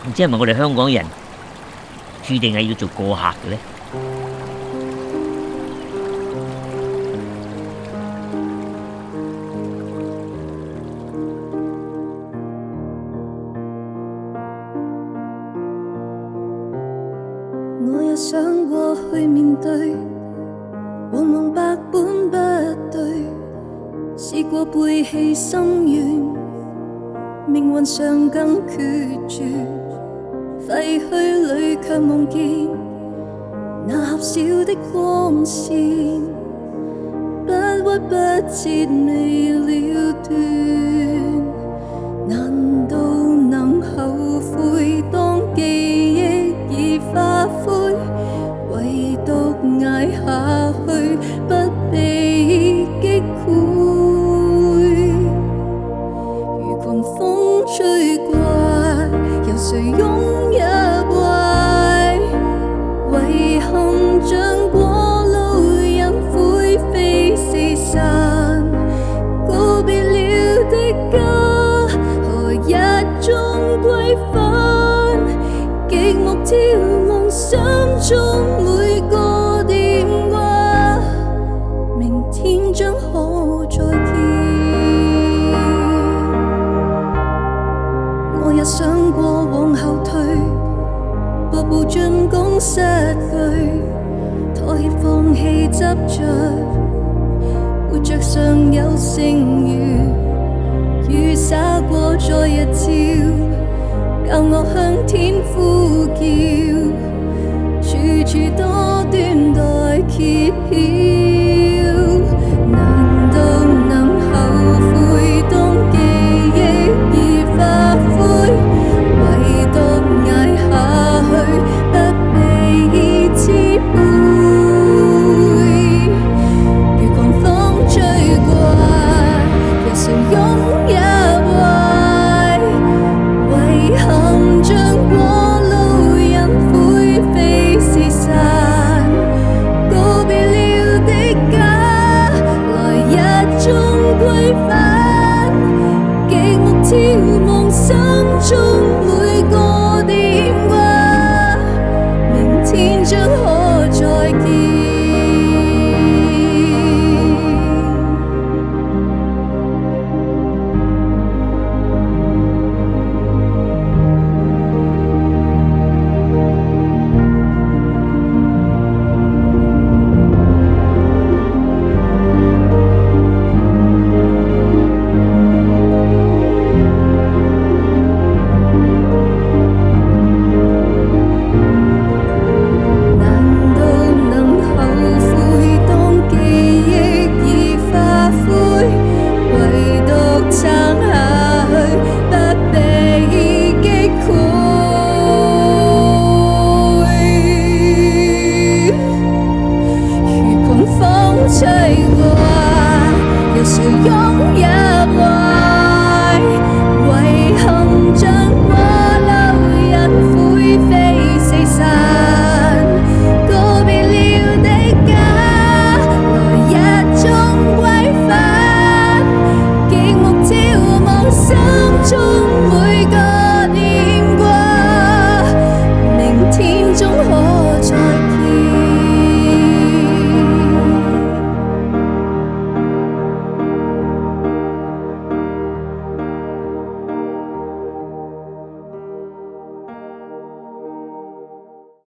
唔知係咪我哋香港人注定係要做過客嘅咧？我也想過去面對，往往百般不對，試過背棄心願，命運上更決絕，廢墟裏卻夢見那狹小的光線，不屈不折未了斷，難道能後悔當記憶已化灰，唯獨捱下去不被擊潰，如狂風吹過，有誰擁一懷，遺憾像過路人灰飛四散，告別了的家，何日終歸返，極目眺望心中每個電話，明天將可再見。我也想過往後退，步步進攻失據，妥協放棄執着，活着尚有剩餘，雨灑過在日照，教我向天呼叫，處處多端待揭曉，難道能後悔當記憶已化灰，唯獨捱下去不被支配，如狂風吹過，有誰擁一懷，遺憾像過路人灰飛四散，告別了的家，來日終歸返，極目眺望心中每個電話，明天將可再見。吹過，有誰擁有